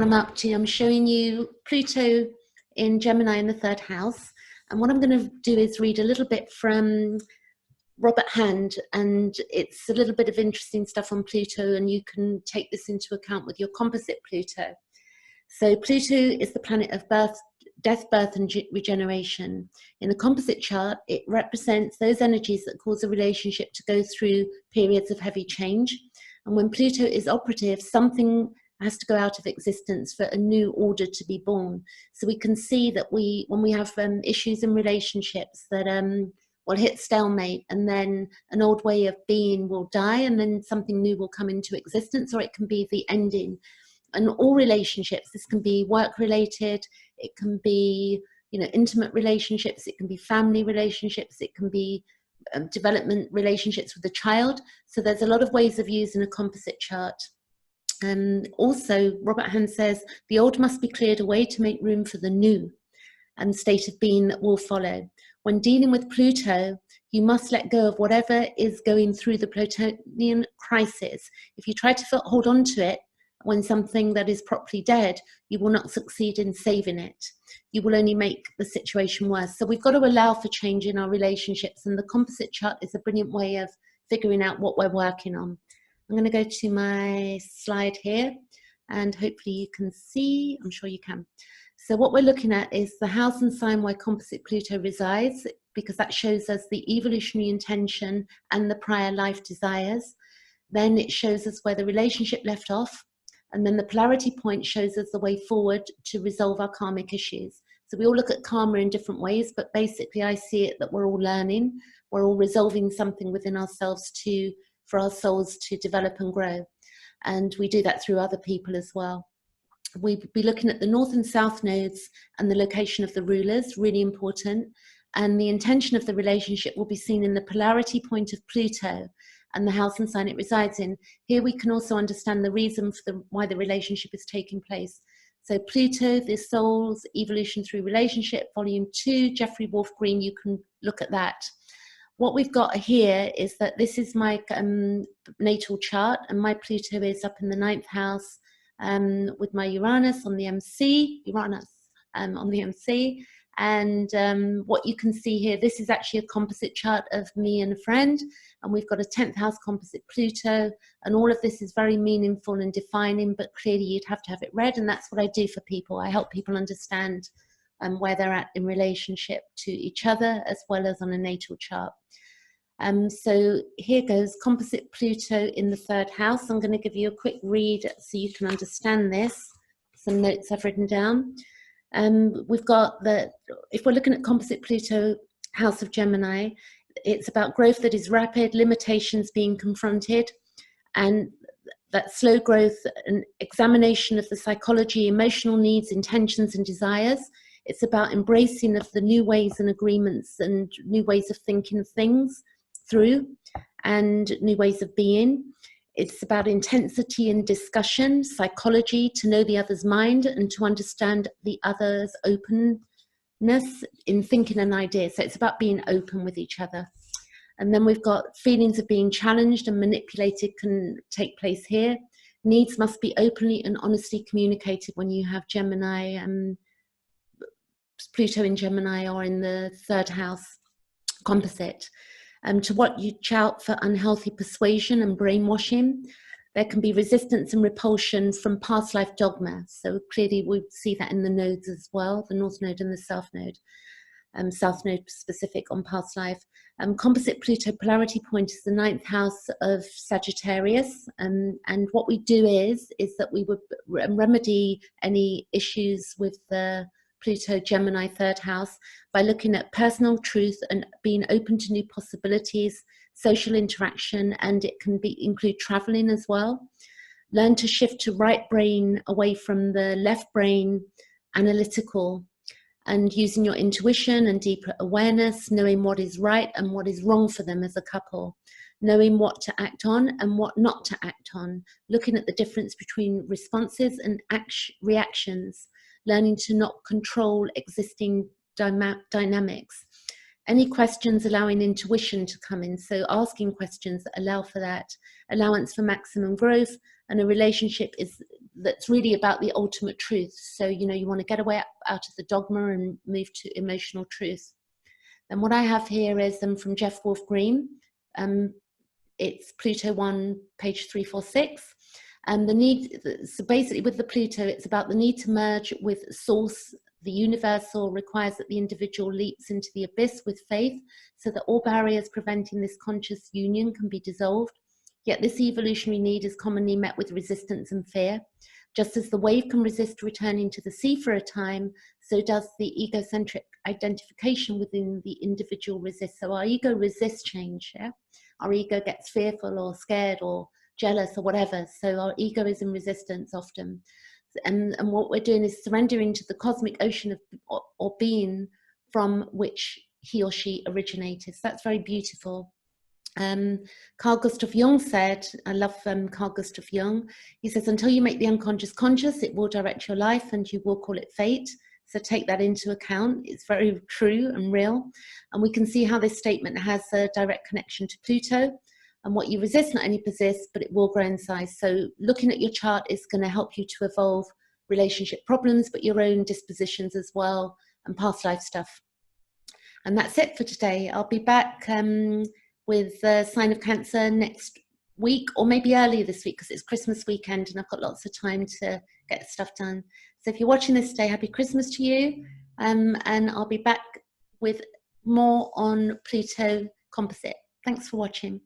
I'm up to. I'm showing you Pluto in Gemini in the third house. And what I'm going to do is read a little bit from Robert Hand, and it's a little bit of interesting stuff on Pluto, and you can take this into account with your composite Pluto. So Pluto is the planet of birth, death, birth, and regeneration. In the composite chart, it represents those energies that cause a relationship to go through periods of heavy change. And when Pluto is operative, something has to go out of existence for a new order to be born. So we can see that when we have issues in relationships that will hit stalemate, and then an old way of being will die, and then something new will come into existence, or it can be the ending. And all relationships, this can be work related, it can be intimate relationships, it can be family relationships, it can be development relationships with a child. So there's a lot of ways of using a composite chart. Also, Robert Hand says, the old must be cleared away to make room for the new and state of being that will follow. When dealing with Pluto, you must let go of whatever is going through the Plutonian crisis. If you try to hold on to it when something that is properly dead, you will not succeed in saving it. You will only make the situation worse. So we've got to allow for change in our relationships, and the composite chart is a brilliant way of figuring out what we're working on. I'm going to go to my slide here, and hopefully you can see. I'm sure you can. So what we're looking at is the house and sign where composite Pluto resides, because that shows us the evolutionary intention and the prior life desires. Then it shows us where the relationship left off, and then the polarity point shows us the way forward to resolve our karmic issues. So we all look at karma in different ways, but basically I see it that we're all learning, we're all resolving something within ourselves for our souls to develop and grow. And we do that through other people as well. We'll be looking at the north and south nodes and the location of the rulers, really important. And the intention of the relationship will be seen in the polarity point of Pluto and the house and sign it resides in. Here we can also understand the reason for why the relationship is taking place. So Pluto, the soul's evolution through relationship, volume 2, Jeffrey Wolf Green, you can look at that. What we've got here is that this is my natal chart, and my Pluto is up in the 9th house with my Uranus on the MC, on the MC. And what you can see here, this is actually a composite chart of me and a friend, and we've got a 10th house composite Pluto, and all of this is very meaningful and defining, but clearly you'd have to have it read, and that's what I do for people. I help people understand where they're at in relationship to each other, as well as on a natal chart. So here goes composite Pluto in the 3rd house. I'm going to give you a quick read so you can understand this. Some notes I've written down. We've got if we're looking at composite Pluto, house of Gemini, it's about growth that is rapid, limitations being confronted, and that slow growth and examination of the psychology, emotional needs, intentions, and desires. It's about embracing of the new ways and agreements and new ways of thinking things through, and new ways of being. It's about intensity and discussion, psychology, to know the other's mind and to understand the other's openness in thinking and ideas. So it's about being open with each other. And then we've got feelings of being challenged and manipulated can take place here. Needs must be openly and honestly communicated when you have Gemini, Pluto in Gemini or in the 3rd house composite. To what you out for unhealthy persuasion and brainwashing. There can be resistance and repulsion from past life dogma. So clearly we see that in the nodes as well, the north node and the south node specific on past life. Composite Pluto polarity point is the 9th house of Sagittarius. And what we do is that we would remedy any issues with the Pluto Gemini 3rd house by looking at personal truth and being open to new possibilities, social interaction, and it can include traveling as well. Learn to shift to right brain away from the left brain, analytical, and using your intuition and deeper awareness, knowing what is right and what is wrong for them as a couple, knowing what to act on and what not to act on, looking at the difference between responses and reactions, learning to not control existing dynamics. Any questions, allowing intuition to come in, so asking questions that allow for that, allowance for maximum growth, and a relationship is that's really about the ultimate truth. So, you know, you want to get away out of the dogma and move to emotional truth. And what I have here is from Jeff Wolf Green. It's Pluto 1, page 346. And the need, so basically with the Pluto, it's about the need to merge with source. The universal requires that the individual leaps into the abyss with faith, so that all barriers preventing this conscious union can be dissolved. Yet this evolutionary need is commonly met with resistance and fear. Just as the wave can resist returning to the sea for a time, so does the egocentric identification within the individual resist. So our ego resists change, yeah? Our ego gets fearful or scared or jealous or whatever. So our ego is in resistance often. And what we're doing is surrendering to the cosmic ocean of or being from which he or she originated. So that's very beautiful. Carl Gustav Jung said, I love Carl Gustav Jung, he says, until you make the unconscious conscious, it will direct your life and you will call it fate. So take that into account. It's very true and real. And we can see how this statement has a direct connection to Pluto. And what you resist not only persists, but it will grow in size. So looking at your chart is going to help you to evolve relationship problems, but your own dispositions as well, and past life stuff. And that's it for today. I'll be back with the sign of Cancer next week, or maybe earlier this week, because it's Christmas weekend and I've got lots of time to get stuff done. So if you're watching this today, happy Christmas to you. And I'll be back with more on Pluto Composite. Thanks for watching.